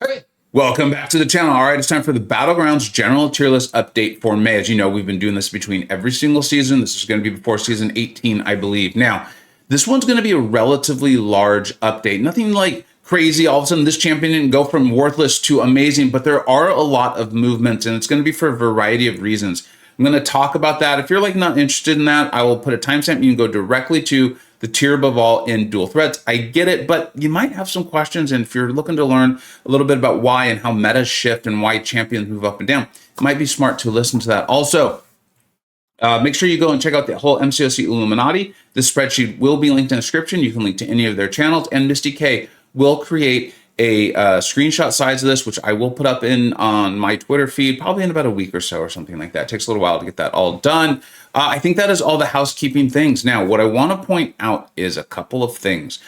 Hey, welcome back to the channel. All right, it's time for the Battlegrounds general tier list update for May. As you know, we've been doing this between every single season. This is going to be before season 18, I believe. Now, this one's going to be a relatively large update. Nothing like crazy. All of a sudden, this champion didn't go from worthless to amazing, but there are a lot of movements, and it's going to be for a variety of reasons. I'm going to talk about that. If you're not interested in that, I will put a timestamp. You can go directly to the tier above all in dual threats. I get it, but you might have some questions. And if you're looking to learn a little bit about why and how metas shift and why champions move up and down, it might be smart to listen to that. Also, make sure you go and check out the whole MCoC Illuminati. This spreadsheet will be linked in the description. You can link to any of their channels, and Misty K will create a screenshot size of this, which I will put up on my Twitter feed, probably in about a week or so or something like that. It takes a little while to get that all done. I think that is all the housekeeping things. Now, what I want to point out is a couple of things.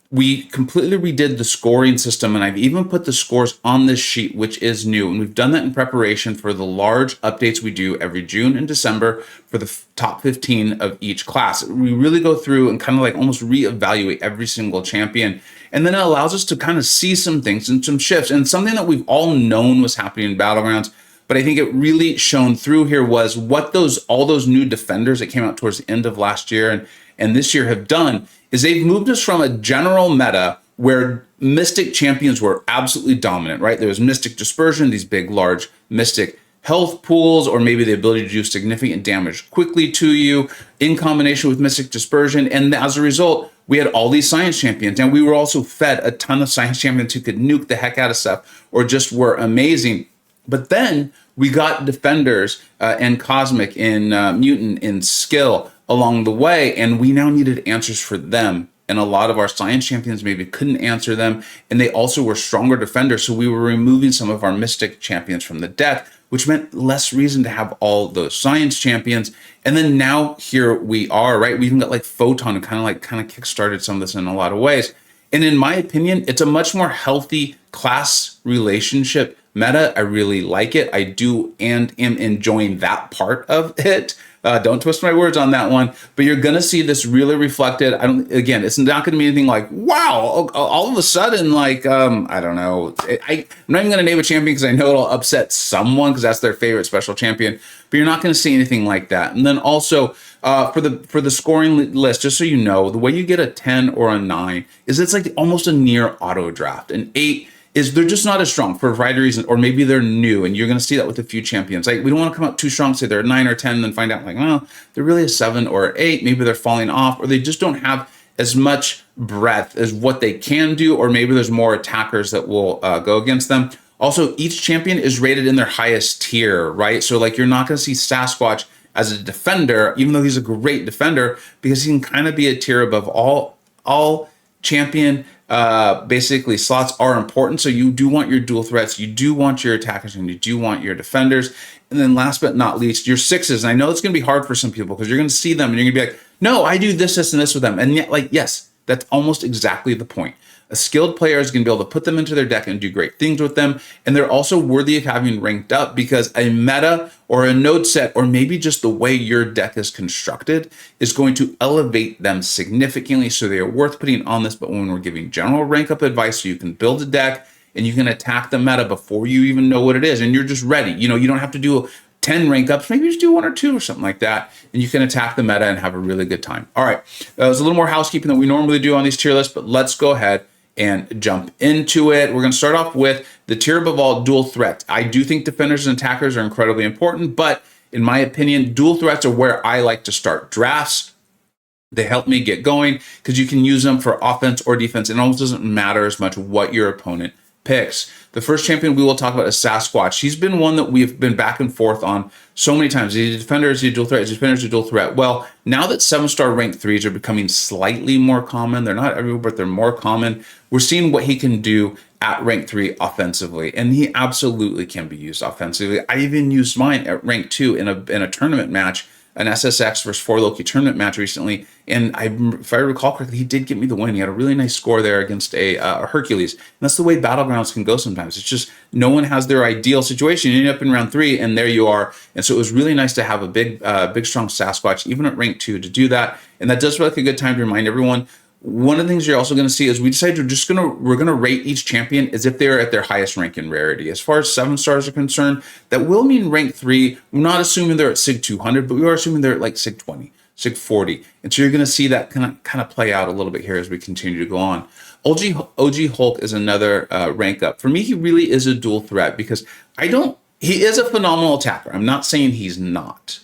We completely redid the scoring system, and I've even put the scores on this sheet, which is new. And we've done that in preparation for the large updates we do every June and December for the top 15 of each class. We really go through and kind of almost reevaluate every single champion. And then it allows us to kind of see some things and some shifts. And something that we've all known was happening in Battlegrounds, but I think it really shone through here was what all those new defenders that came out towards the end of last year and this year have done is they've moved us from a general meta where Mystic champions were absolutely dominant, right? There was Mystic Dispersion, these big, large Mystic health pools, or maybe the ability to do significant damage quickly to you in combination with Mystic Dispersion. And as a result, we had all these science champions. And we were also fed a ton of science champions who could nuke the heck out of stuff or just were amazing. But then we got defenders and cosmic in mutant in skill along the way, and we now needed answers for them. And a lot of our science champions maybe couldn't answer them, and they also were stronger defenders. So we were removing some of our mystic champions from the deck, which meant less reason to have all those science champions. And then now here we are, right? We even got Photon, who kind of kickstarted some of this in a lot of ways. And in my opinion, it's a much more healthy class relationship meta. I really like it. I do and am enjoying that part of it. Don't twist my words on that one, but you're going to see this really reflected. Again, it's not going to be anything like, wow, all of a sudden, I don't know. I'm not even going to name a champion because I know it'll upset someone because that's their favorite special champion, but you're not going to see anything like that. And then also for the scoring list, just so you know, the way you get a 10 or a 9 is it's almost a near auto draft. An 8 is they're just not as strong for a variety of reasons, or maybe they're new, and you're going to see that with a few champions. We don't want to come out too strong, say they're a 9 or 10, and then find out well, they're really a 7 or 8. Maybe they're falling off, or they just don't have as much breadth as what they can do, or maybe there's more attackers that will go against them. Also, each champion is rated in their highest tier, right? So you're not going to see Sasquatch as a defender, even though he's a great defender, because he can kind of be a tier above all champion. Basically slots are important. So you do want your dual threats, you do want your attackers, and you do want your defenders. And then last but not least, your 6s. And I know it's going to be hard for some people because you're going to see them and you're going to be like, no, I do this, and this with them. And yet, yes, that's almost exactly the point. A skilled player is going to be able to put them into their deck and do great things with them. And they're also worthy of having ranked up because a meta or a node set, or maybe just the way your deck is constructed, is going to elevate them significantly. So they are worth putting on this. But when we're giving general rank up advice, so you can build a deck and you can attack the meta before you even know what it is, and you're just ready. You don't have to do 10 rank ups, maybe just do 1 or 2 or something like that, and you can attack the meta and have a really good time. All right, there's a little more housekeeping than we normally do on these tier lists, but let's go ahead and jump into it. We're going to start off with the tier above all, dual threat. I do think defenders and attackers are incredibly important, but in my opinion, dual threats are where I like to start drafts. They help me get going because you can use them for offense or defense. It almost doesn't matter as much what your opponent picks. The first champion we will talk about is Sasquatch. He's been one that we've been back and forth on so many times. Is he a defender? Is he a dual threat? Is he a defender? Is he a dual threat? Well, now that 7-star rank 3s are becoming slightly more common, they're not everywhere, but they're more common, we're seeing what he can do at rank 3 offensively, and he absolutely can be used offensively. I even used mine at rank 2 in a tournament match, an SSX versus 4 Loki tournament match recently, and if I recall correctly, he did get me the win. He had a really nice score there against a Hercules. And that's the way Battlegrounds can go sometimes. It's just no one has their ideal situation. You end up in round 3, and there you are. And so it was really nice to have a big strong Sasquatch, even at rank 2, to do that. And that does feel like a good time to remind everyone One of the things you're also going to see is we decided we're going to rate each champion as if they're at their highest rank in rarity. As far as 7 stars are concerned, that will mean rank 3. We're not assuming they're at Sig 200, but we are assuming they're at like Sig 20, Sig 40. And so you're going to see that kind of play out a little bit here as we continue to go on. OG Hulk is another rank up. For me, he really is a dual threat because he is a phenomenal attacker. I'm not saying he's not.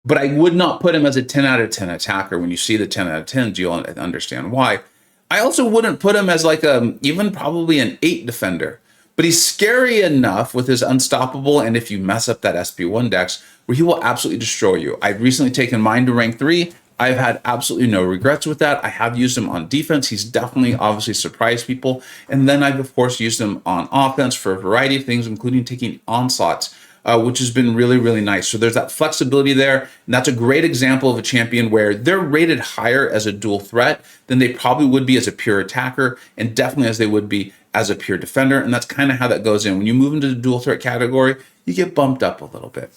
But I would not put him as a 10 out of 10 attacker. When you see the 10 out of 10s, you'll understand why. I also wouldn't put him as like even probably an 8 defender. But he's scary enough with his unstoppable, and if you mess up that SP1 dex, where he will absolutely destroy you. I've recently taken mine to rank 3. I've had absolutely no regrets with that. I have used him on defense. He's definitely obviously surprised people. And then I've, of course, used him on offense for a variety of things, including taking onslaughts. Which has been really, really nice. So there's that flexibility there. And that's a great example of a champion where they're rated higher as a dual threat than they probably would be as a pure attacker, and definitely as they would be as a pure defender. And that's kind of how that goes in. When you move into the dual threat category, you get bumped up a little bit.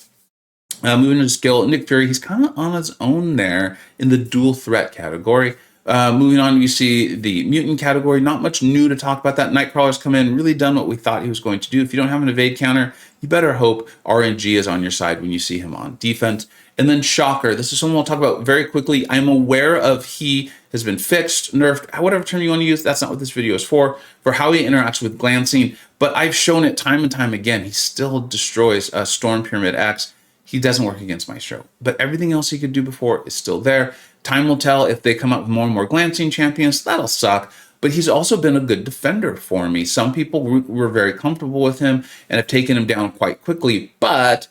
Moving into skill, Nick Fury, he's kind of on his own there in the dual threat category. Moving on, you see the mutant category. Not much new to talk about that. Nightcrawler's come in, really done what we thought he was going to do. If you don't have an evade counter, you better hope RNG is on your side when you see him on defense. And then Shocker, this is something we'll talk about very quickly. I'm aware of he has been fixed, nerfed, whatever term you want to use. That's not what this video is for how he interacts with glancing. But I've shown it time and time again. He still destroys Storm Pyramid X. He doesn't work against Maestro. But everything else he could do before is still there. Time will tell if they come up with more and more glancing champions. That'll suck. But he's also been a good defender for me. Some people were very comfortable with him and have taken him down quite quickly. But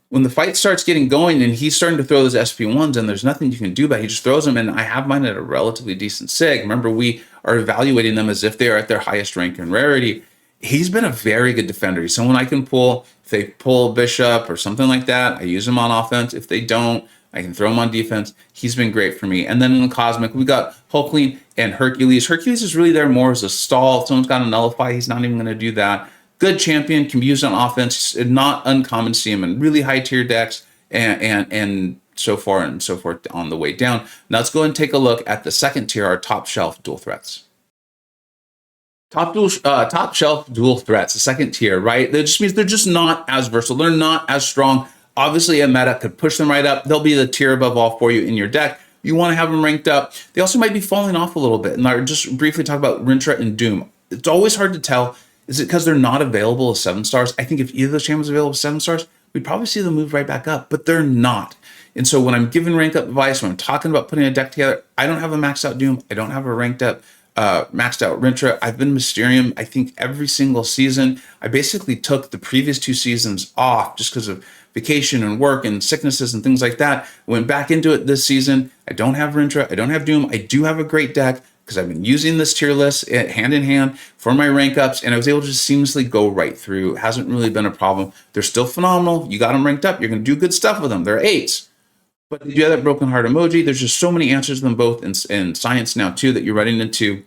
when the fight starts getting going and he's starting to throw those SP1s and there's nothing you can do about it, he just throws them. And I have mine at a relatively decent sig. Remember, we are evaluating them as if they are at their highest rank in rarity. He's been a very good defender. He's someone I can pull. If they pull Bishop or something like that, I use him on offense. If they don't, I can throw him on defense. He's been great for me. And then in the Cosmic, we got Hulkling and Hercules. Hercules is really there more as a stall. If someone's got to nullify, he's not even going to do that. Good champion, can be used on offense. Not uncommon to see him in really high tier decks and so far and so forth on the way down. Now let's go and take a look at the second tier, our top shelf dual threats. Top shelf dual threats, the second tier, right? That just means they're just not as versatile. They're not as strong. Obviously, a meta could push them right up. They'll be the tier above all for you in your deck. You want to have them ranked up. They also might be falling off a little bit. And I'll just briefly talk about Rintra and Doom. It's always hard to tell. Is it because they're not available as 7 stars? I think if either of those champions available as 7 stars, we'd probably see them move right back up, but they're not. And so when I'm giving rank up advice, when I'm talking about putting a deck together, I don't have a maxed out Doom. I don't have a ranked up maxed out Rintra. I've been Mysterium, I think, every single season. I basically took the previous 2 seasons off just because of vacation and work and sicknesses and things like that. Went back into it this season. I don't have Rintra. I don't have Doom. I do have a great deck because I've been using this tier list hand in hand for my rank ups, and I was able to just seamlessly go right through. It hasn't really been a problem. They're still phenomenal. You got them ranked up. You're going to do good stuff with them. They're 8s. But you have that broken heart emoji. There's just so many answers to them both in science now too that you're running into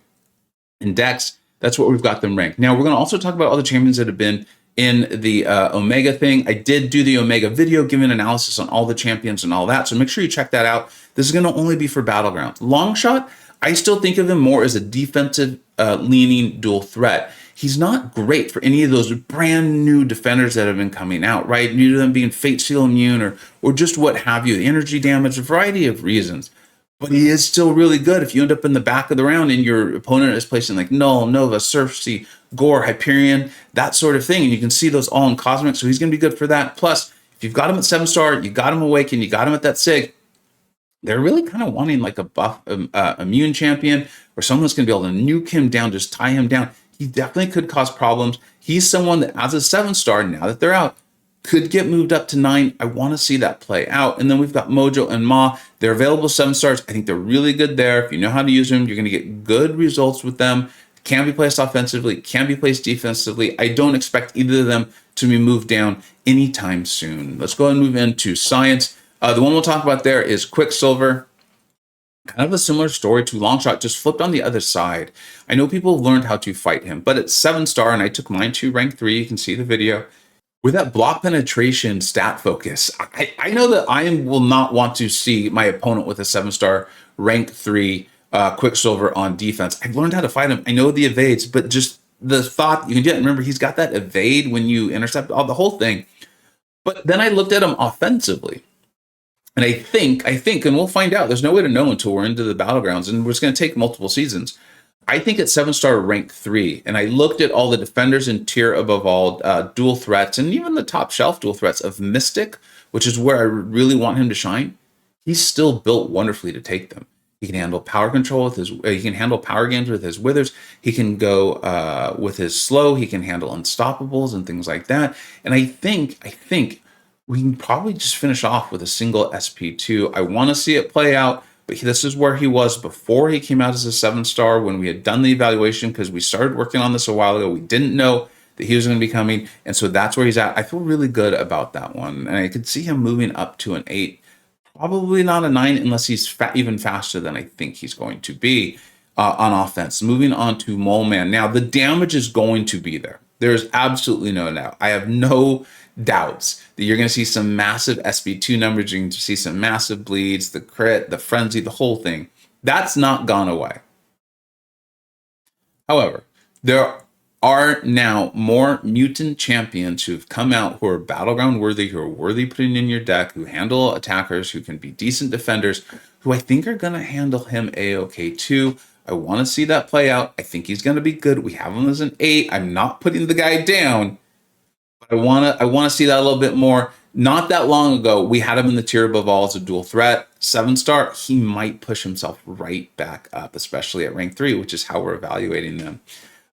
in decks. That's what we've got them ranked. Now we're going to also talk about all the champions that have been in the Omega thing. I did do the Omega video giving analysis on all the champions and all that. So make sure you check that out. This is going to only be for Battlegrounds. Longshot, I still think of him more as a defensive leaning dual threat. He's not great for any of those brand new defenders that have been coming out, right? New to them being Fate Seal immune or just what have you, the energy damage, a variety of reasons. But he is still really good if you end up in the back of the round and your opponent is placing like Null, Nova, Surfsea, Gore, Hyperion, that sort of thing. And you can see those all in Cosmic, so he's going to be good for that. Plus, if you've got him at 7 star, you got him Awakened, you got him at that Sig, they're really kind of wanting like a buff immune champion or someone that's going to be able to nuke him down, just tie him down. He definitely could cause problems. He's someone that as a 7 star, now that they're out, could get moved up to 9. I want to see that play out. And then we've got Mojo and Ma. They're available 7 stars. I think they're really good there. If you know how to use them, you're going to get good results with them. Can be placed offensively, can be placed defensively. I don't expect either of them to be moved down anytime soon. Let's go ahead and move into science. The one we'll talk about there is Quicksilver. Kind of a similar story to Longshot, just flipped on the other side. I know people have learned how to fight him, but it's 7 star, and I took mine to rank 3. You can see the video. With that block penetration stat focus, I know that I will not want to see my opponent with a 7 star rank 3 Quicksilver on defense. I've learned how to fight him. I know the evades, but just the thought you can get. Remember, he's got that evade when you intercept all the whole thing. But then I looked at him offensively. And I think, and we'll find out, there's no way to know until we're into the Battlegrounds, and it's going to take multiple seasons. I think at 7-star rank 3, and I looked at all the defenders in tier above all, dual threats, and even the top shelf dual threats of Mystic, which is where I really want him to shine. He's still built wonderfully to take them. He can handle power control with his, he can handle power games with his withers. He can go with his slow. He can handle unstoppables and things like that. And I think we can probably just finish off with a single SP2. I want to see it play out, but this is where he was before he came out as a 7-star when we had done the evaluation, because we started working on this a while ago. We didn't know that he was going to be coming, and so that's where he's at. I feel really good about that one, and I could see him moving up to an 8. Probably not a 9 unless he's even faster than I think he's going to be on offense. Moving on to Mole Man. Now, the damage is going to be there. There's absolutely no doubt. I have no doubts that you're going to see some massive SB2 numbers. You're going to see some massive bleeds, the crit, the frenzy, the whole thing. That's not gone away. However, there are now more mutant champions who've come out who are battleground worthy, who are worthy putting in your deck, who handle attackers, who can be decent defenders, who I think are going to handle him A-OK too. I want to see that play out. I think he's going to be good. We have him as an 8. I'm not putting the guy down. I want to see that a little bit more. Not that long ago, we had him in the tier above all as a dual threat. 7-star, he might push himself right back up, especially at rank 3, which is how we're evaluating them.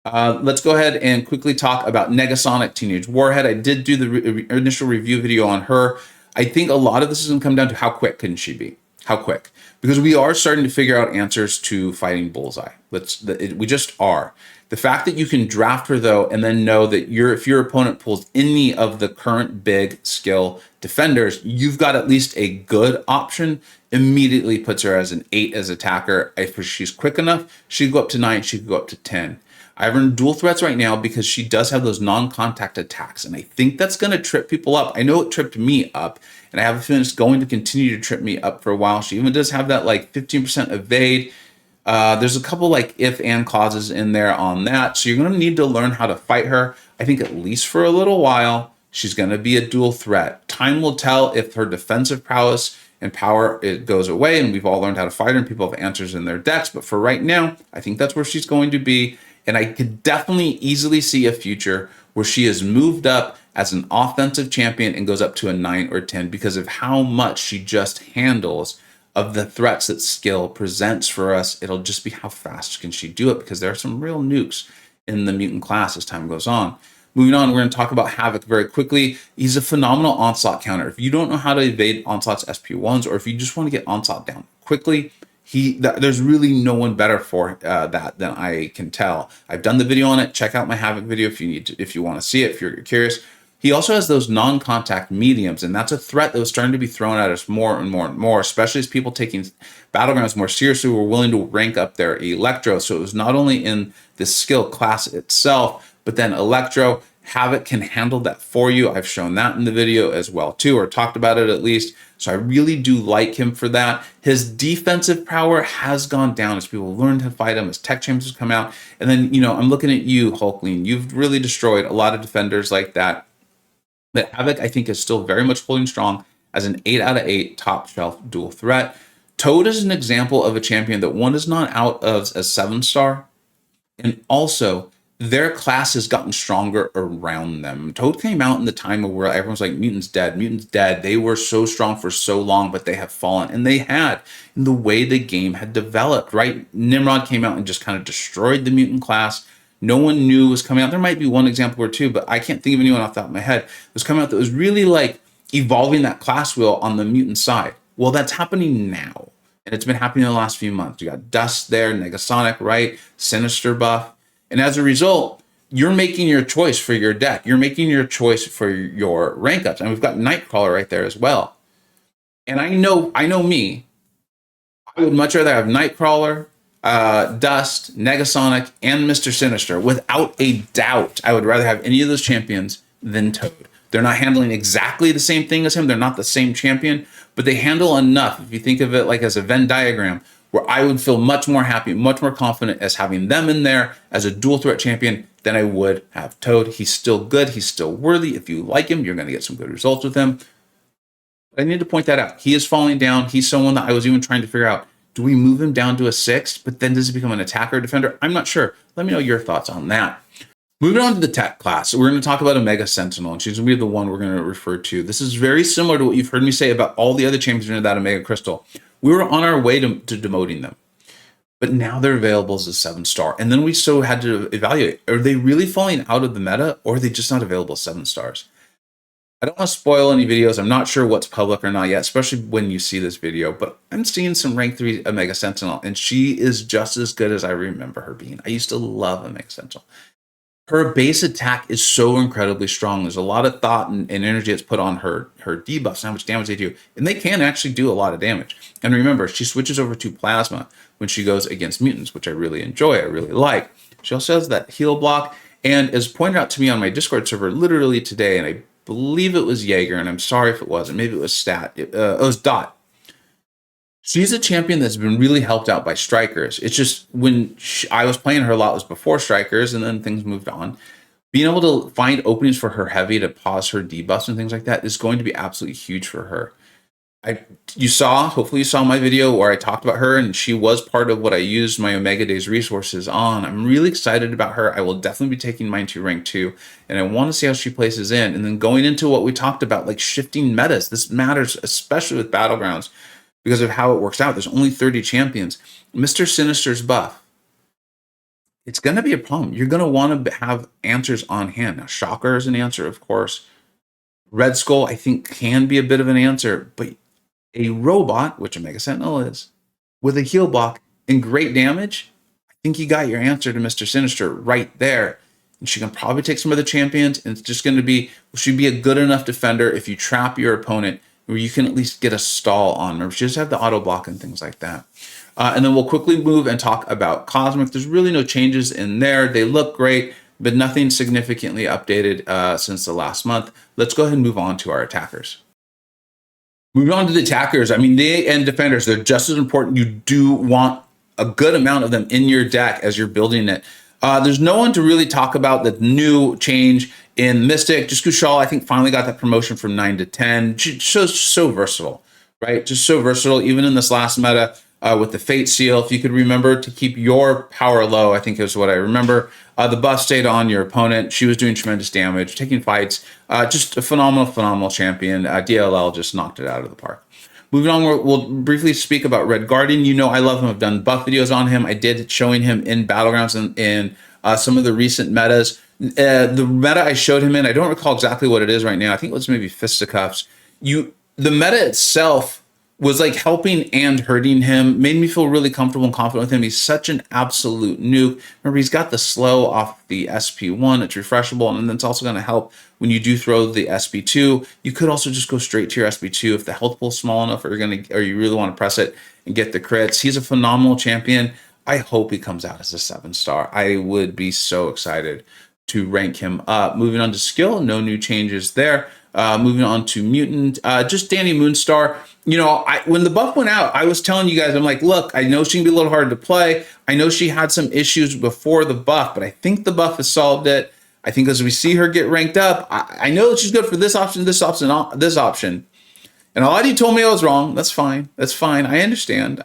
Let's go ahead and quickly talk about Negasonic Teenage Warhead. I did do the initial review video on her. I think a lot of this is going to come down to how quick can she be? How quick? Because we are starting to figure out answers to fighting Bullseye. We just are. The fact that you can draft her, though, and then know that if your opponent pulls any of the current big skill defenders, you've got at least a good option, immediately puts her as an 8 as attacker. If she's quick enough, she could go up to 9, she could go up to 10. I have her in dual threats right now because she does have those non-contact attacks, and I think that's going to trip people up. I know it tripped me up, and I have a feeling it's going to continue to trip me up for a while. She even does have that like 15% evade. There's a couple like if and clauses in there on that, so you're going to need to learn how to fight her. I think at least for a little while, she's going to be a dual threat. Time will tell if her defensive prowess and power it goes away, and we've all learned how to fight her, and people have answers in their decks. But for right now, I think that's where she's going to be. And I could definitely easily see a future where she is moved up as an offensive champion and goes up to a 9 or 10 because of how much she just handles of the threats that skill presents for us. It'll just be how fast can she do it, because there are some real nukes in the mutant class as time goes on. Moving on, we're going to talk about Havoc very quickly. He's a phenomenal onslaught counter. If you don't know how to evade onslaught's SP1s, or if you just want to get onslaught down quickly, there's really no one better for that than I can tell. I've done the video on it. Check out my Havoc video if you want to see it, if you're curious. He also has those non-contact mediums, and that's a threat that was starting to be thrown at us more and more and more, especially as people taking Battlegrounds more seriously were willing to rank up their Electro. So it was not only in the skill class itself, but then Electro. Havoc can handle that for you. I've shown that in the video as well too, or talked about it at least. So I really do like him for that. His defensive power has gone down as people learned to fight him, as tech changes come out. And then, I'm looking at you, Hulkling. You've really destroyed a lot of defenders like that. But Havoc, I think, is still very much holding strong as an 8 out of 8 top shelf dual threat. Toad is an example of a champion that one is not out of a 7-star, and also their class has gotten stronger around them. Toad came out in the time where everyone's like, mutant's dead, mutant's dead. They were so strong for so long, but they have fallen. And they had, in the way the game had developed, right? Nimrod came out and just kind of destroyed the mutant class. No one knew was coming out. There might be one example or two, but I can't think of anyone off the top of my head that was coming out that was really like evolving that class wheel on the mutant side. Well, that's happening now. And it's been happening in the last few months. You got Dust there, Negasonic, right? Sinister buff. And as a result, you're making your choice for your deck. You're making your choice for your rank ups. And we've got Nightcrawler right there as well. And I know me, I would much rather have Nightcrawler, Dust, Negasonic, and Mr. Sinister. Without a doubt, I would rather have any of those champions than Toad. They're not handling exactly the same thing as him. They're not the same champion, but they handle enough. If you think of it like as a Venn diagram, where I would feel much more happy, much more confident as having them in there as a dual threat champion than I would have Toad. He's still good. He's still worthy. If you like him, you're going to get some good results with him. I need to point that out. He is falling down. He's someone that I was even trying to figure out, do we move him down to a 6, but then does he become an attacker defender? I'm not sure. Let me know your thoughts on that. Moving on to the tech class, we're going to talk about Omega Sentinel, and she's going to be the one we're going to refer to. This is very similar to what you've heard me say about all the other champions in that Omega Crystal. We were on our way to demoting them, but now they're available as a 7-star. And then we so had to evaluate, are they really falling out of the meta, or are they just not available as 7 stars? I don't want to spoil any videos. I'm not sure what's public or not yet, especially when you see this video, but I'm seeing some rank 3 Omega Sentinel, and she is just as good as I remember her being. I used to love Omega Sentinel. Her base attack is so incredibly strong. There's a lot of thought and energy that's put on her debuffs and how much damage they do. And they can actually do a lot of damage. And remember, she switches over to Plasma when she goes against mutants, which I really enjoy. I really like. She also has that heal block. And as pointed out to me on my Discord server literally today, and I believe it was Jaeger, and I'm sorry if it wasn't. Maybe it was Stat. It was Dot. She's a champion that's been really helped out by strikers. It's just when I was playing her a lot was before strikers, and then things moved on. Being able to find openings for her heavy to pause her debuffs and things like that is going to be absolutely huge for her. Hopefully you saw my video where I talked about her, and she was part of what I used my Omega Days resources on. I'm really excited about her. I will definitely be taking mine to rank 2, and I want to see how she places in. And then going into what we talked about, like shifting metas. This matters, especially with Battlegrounds, because of how it works out. There's only 30 champions. Mr. Sinister's buff, it's going to be a problem. You're going to want to have answers on hand. Now, Shocker is an answer, of course. Red Skull, I think, can be a bit of an answer, but a robot, which Omega Sentinel is, with a heal block and great damage, I think you got your answer to Mr. Sinister right there. And she can probably take some of the champions, and it's just going to be, she'd be a good enough defender if you trap your opponent where you can at least get a stall on. Remember, she just have the auto block and things like that. And then we'll quickly move and talk about Cosmic. There's really no changes in there. They look great, but nothing significantly updated since the last month. Let's go ahead and move on to our attackers. Moving on to the attackers, I mean, they and defenders, they're just as important. You do want a good amount of them in your deck as you're building it. There's no one to really talk about the new change in Mystic. Just Kushal, I think, finally got that promotion from 9 to 10. She's so versatile, right? Just so versatile, even in this last meta with the Fate Seal. If you could remember to keep your power low, I think is what I remember. The buff stayed on your opponent. She was doing tremendous damage, taking fights. Just a phenomenal champion. DLL just knocked it out of the park. Moving on, we'll briefly speak about Red Guardian. You know I love him. I've done buff videos on him. I did showing him in Battlegrounds and some of the recent metas. The meta I showed him in, I don't recall exactly what it is right now. I think it was maybe Fisticuffs. The meta itself was like helping and hurting him, made me feel really comfortable and confident with him. He's such an absolute nuke. Remember, he's got the slow off the SP1. It's refreshable, and then it's also going to help when you do throw the SP2. You could also just go straight to your SP2 if the health pool is small enough, or you really want to press it and get the crits. He's a phenomenal champion. I hope he comes out as a 7-star. I would be so excited to rank him up. Moving on to skill, no new changes there. Moving on to mutant, just Danny Moonstar. You know, when the buff went out, I was telling you guys, I'm like, look, I know she can be a little hard to play. I know she had some issues before the buff, but I think the buff has solved it. I think as we see her get ranked up, I know that she's good for this option, this option. And a lot of you told me I was wrong. That's fine. That's fine. I understand.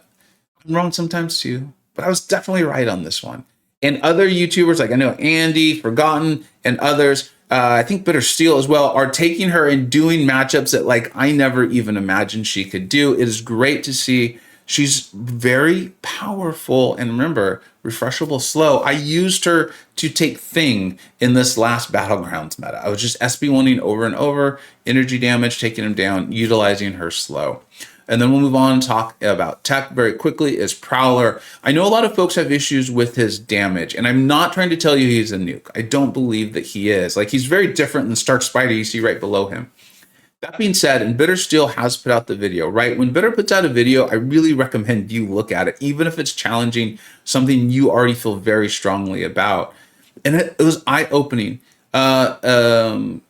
I'm wrong sometimes too, but I was definitely right on this one. And other YouTubers, like I know Andy, Forgotten, and others, I think Bitter Steel as well, are taking her and doing matchups that like I never even imagined she could do. It is great to see. She's very powerful, and remember, refreshable slow. I used her to take Thing in this last Battlegrounds meta. I was just SB1ing over and over, energy damage, taking him down, utilizing her slow. And then we'll move on and talk about tech very quickly is Prowler. I know a lot of folks have issues with his damage, and I'm not trying to tell you he's a nuke. I don't believe that he is. Like, he's very different than Stark Spider you see right below him. That being said, and Bitter Steel has put out the video, right? When Bitter puts out a video, I really recommend you look at it, even if it's challenging something you already feel very strongly about. And it was eye-opening. Pepe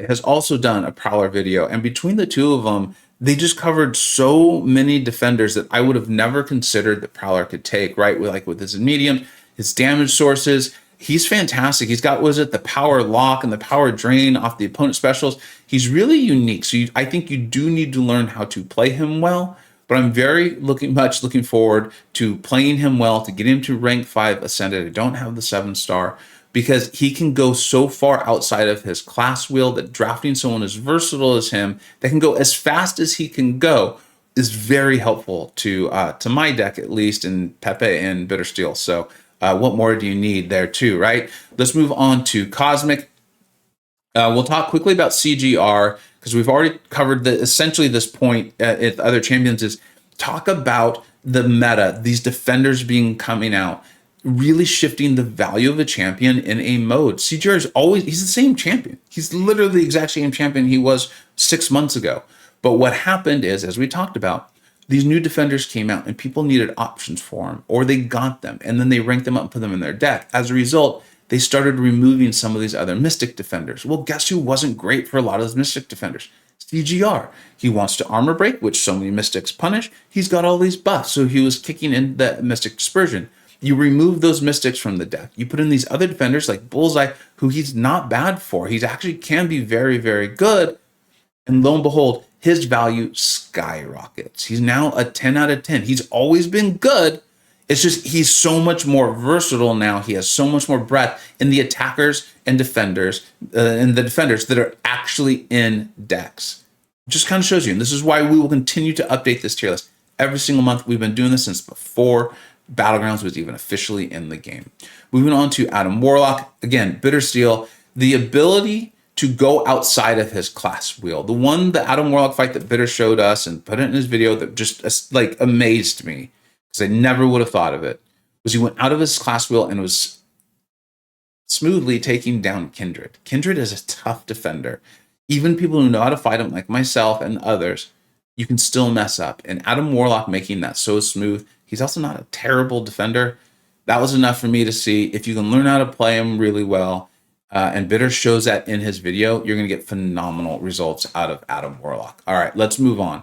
has also done a Prowler video, and between the two of them, they just covered so many defenders that I would have never considered that Prowler could take, right? With his medium, his damage sources. He's fantastic. He's got, was it the power lock and the power drain off the opponent specials? He's really unique. So I think you do need to learn how to play him well. But I'm very much looking forward to playing him well, to get him to rank 5 Ascended. I don't have the 7-star because he can go so far outside of his class wheel that drafting someone as versatile as him that can go as fast as he can go is very helpful to my deck, at least, in Pepe and Bittersteel. So what more do you need there too, right? Let's move on to Cosmic. We'll talk quickly about CGR because we've already covered essentially this point at other champions is talk about the meta, these defenders coming out, really shifting the value of a champion in a mode. CGR is he's the same champion. He's literally the exact same champion he was 6 months ago. But what happened is, as we talked about, these new defenders came out and people needed options for them, or they got them and then they ranked them up and put them in their deck. As a result, they started removing some of these other Mystic defenders. Well, guess who wasn't great for a lot of those Mystic defenders? CGR. He wants to armor break, which so many Mystics punish. He's got all these buffs, so he was kicking in the Mystic Dispersion. You remove those Mystics from the deck. You put in these other defenders like Bullseye, who he's not bad for. He's actually can be very, very good. And lo and behold, his value skyrockets. He's now a 10 out of 10. He's always been good. It's just he's so much more versatile now. He has so much more breadth in the attackers and defenders, that are actually in decks. Just kind of shows you. And this is why we will continue to update this tier list every single month. We've been doing this since before Battlegrounds was even officially in the game. Moving on to Adam Warlock. Again, Bittersteel. The ability to go outside of his class wheel. The Adam Warlock fight that Bitter showed us and put it in his video that just like amazed me, because I never would have thought of it, was he went out of his class wheel and was smoothly taking down Kindred. Kindred is a tough defender. Even people who know how to fight him, like myself and others, you can still mess up. And Adam Warlock making that so smooth. He's also not a terrible defender. That was enough for me to see if you can learn how to play him really well. And Bitter shows that in his video, you're going to get phenomenal results out of Adam Warlock. All right, let's move on.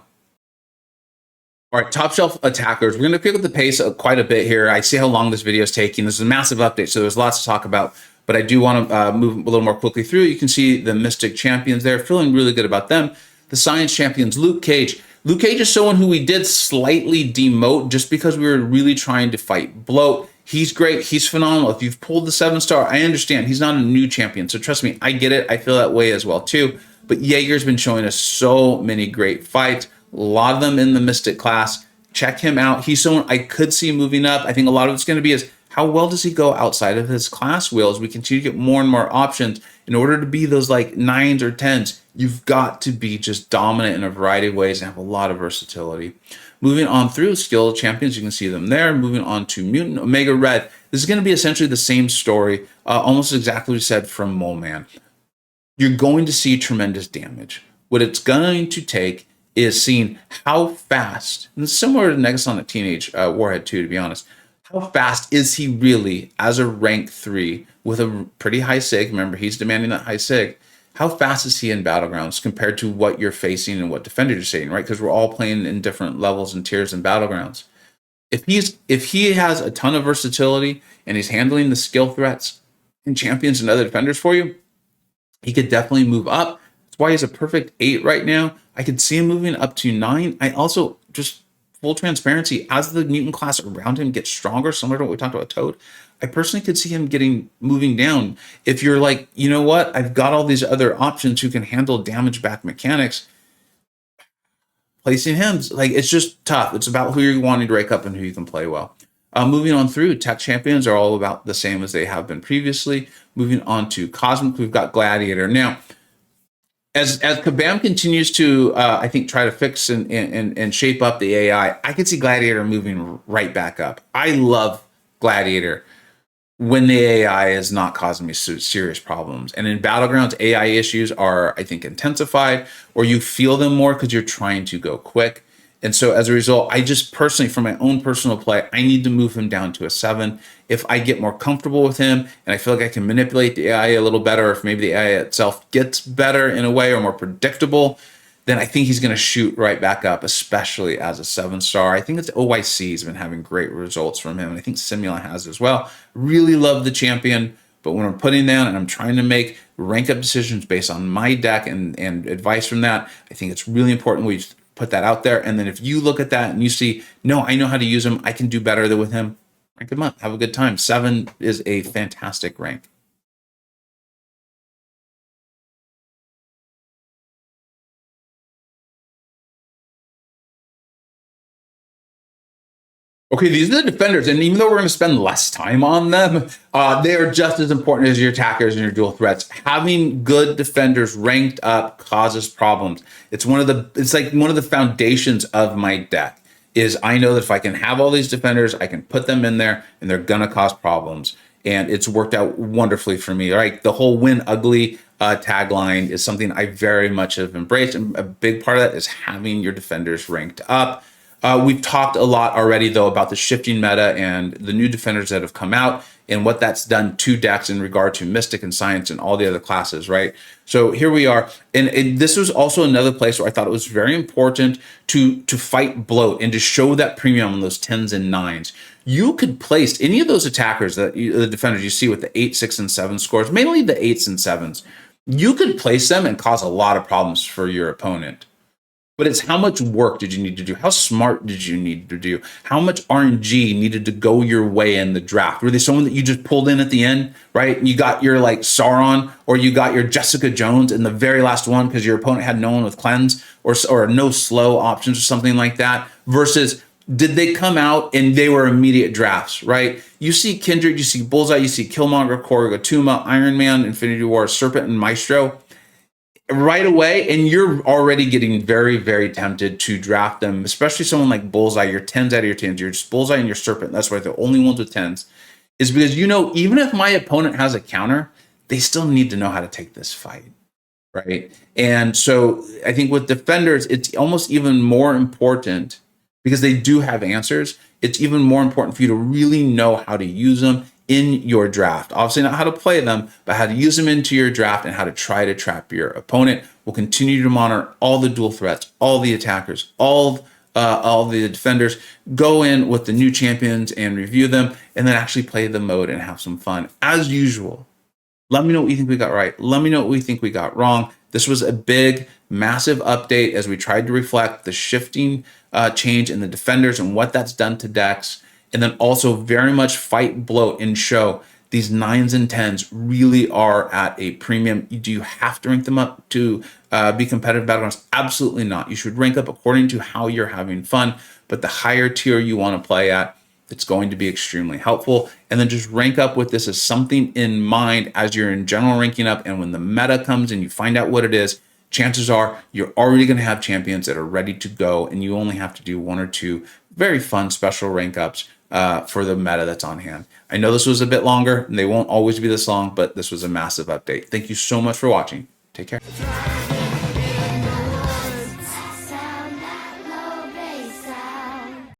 All right, top shelf attackers. We're going to pick up the pace quite a bit here. I see how long this video is taking. This is a massive update, so there's lots to talk about. But I do want to move a little more quickly through. You can see the Mystic champions there, feeling really good about them. The Science champions, Luke Cage. Luke Cage is someone who we did slightly demote just because we were really trying to fight bloat. He's great. He's phenomenal. If you've pulled the 7-star, I understand. He's not a new champion. So trust me, I get it. I feel that way as well too. But Jaeger's been showing us so many great fights. A lot of them in the Mystic class. Check him out. He's someone I could see moving up. I think a lot of it's going to be is how well does he go outside of his class wheels? We continue to get more and more options. In order to be those like 9s or 10s, you've got to be just dominant in a variety of ways and have a lot of versatility. Moving on through skill champions, you can see them there. Moving on to Mutant Omega Red. This is going to be essentially the same story, almost exactly what we said from Mole Man. You're going to see tremendous damage. What it's going to take is seeing how fast, and it's similar to Negasonic Teenage Warhead 2, to be honest. How fast is he really as a rank 3 with a pretty high sig? Remember, he's demanding that high sig. How fast is he in Battlegrounds compared to what you're facing and what defender you're saying, right? Because we're all playing in different levels and tiers in Battlegrounds. If he has a ton of versatility and he's handling the skill threats and champions and other defenders for you, he could definitely move up. That's why he's a perfect 8 right now. I could see him moving up to 9. I also, just full transparency, as the mutant class around him gets stronger, similar to what we talked about Toad, I personally could see him moving down. If you're like, you know what, I've got all these other options who can handle damage back mechanics, placing him, like, it's just tough. It's about who you're wanting to rank up and who you can play well. Moving on through, tech champions are all about the same as they have been previously. Moving on to Cosmic, we've got Gladiator. Now, as Kabam continues to, I think, try to fix and shape up the AI, I could see Gladiator moving right back up. I love Gladiator when the AI is not causing me serious problems. And in Battlegrounds, AI issues are, I think, intensified, or you feel them more because you're trying to go quick. And so as a result, I just personally, for my own personal play, I need to move him down to a 7. If I get more comfortable with him and I feel like I can manipulate the AI a little better, or if maybe the AI itself gets better in a way or more predictable, then I think he's going to shoot right back up, especially as a 7-star. I think it's OYC has been having great results from him, and I think Simula has as well. Really love the champion, but when I'm putting down and I'm trying to make rank up decisions based on my deck and advice from that, I think it's really important we put that out there. And then if you look at that and you see, no, I know how to use him, I can do better with him, rank him up, have a good time. 7 is a fantastic rank. Okay, these are the defenders, and even though we're going to spend less time on them, they are just as important as your attackers and your dual threats. Having good defenders ranked up causes problems. It's like one of the foundations of my deck. Is I know that if I can have all these defenders, I can put them in there, and they're going to cause problems. And it's worked out wonderfully for me. Right, the whole "win ugly" tagline is something I very much have embraced, and a big part of that is having your defenders ranked up. We've talked a lot already, though, about the shifting meta and the new defenders that have come out and what that's done to decks in regard to Mystic and Science and all the other classes, right? So here we are. And this was also another place where I thought it was very important to fight bloat and to show that premium on those 10s and 9s. You could place any of those attackers, the defenders you see with the 8, 6, and 7 scores, mainly the 8s and 7s. You could place them and cause a lot of problems for your opponent. But it's how much work did you need to do? How smart did you need to do? How much RNG needed to go your way in the draft? Were they someone that you just pulled in at the end, right? You got your like Sauron, or you got your Jessica Jones in the very last one because your opponent had no one with cleanse or no slow options or something like that, versus did they come out and they were immediate drafts, right? You see Kindred, you see Bullseye, you see Killmonger, Korg, Tuma, Iron Man, Infinity War, Serpent, and Maestro right away, and you're already getting very, very tempted to draft them, especially someone like Bullseye, your 10s out of your 10s, your Bullseye and your Serpent, that's why they're the only ones with 10s, is because, even if my opponent has a counter, they still need to know how to take this fight, right? And so I think with defenders, it's almost even more important because they do have answers. It's even more important for you to really know how to use them in your draft. Obviously not how to play them, but how to use them into your draft and how to try to trap your opponent. We'll continue to monitor all the dual threats, all the attackers, all the defenders, go in with the new champions and review them, and then actually play the mode and have some fun. As usual, let me know what you think we got right. Let me know what we think we got wrong. This was a big, massive update as we tried to reflect the shifting change in the defenders and what that's done to decks. And then also very much fight bloat and show these 9s and 10s really are at a premium. Do you have to rank them up to be competitive Battlegrounds? Absolutely not. You should rank up according to how you're having fun, but the higher tier you want to play at, it's going to be extremely helpful. And then just rank up with this as something in mind as you're in general ranking up. And when the meta comes and you find out what it is, chances are you're already going to have champions that are ready to go, and you only have to do 1 or 2 very fun special rank ups for the meta that's on hand. I know this was a bit longer, and they won't always be this long, but this was a massive update. Thank you so much for watching. Take care.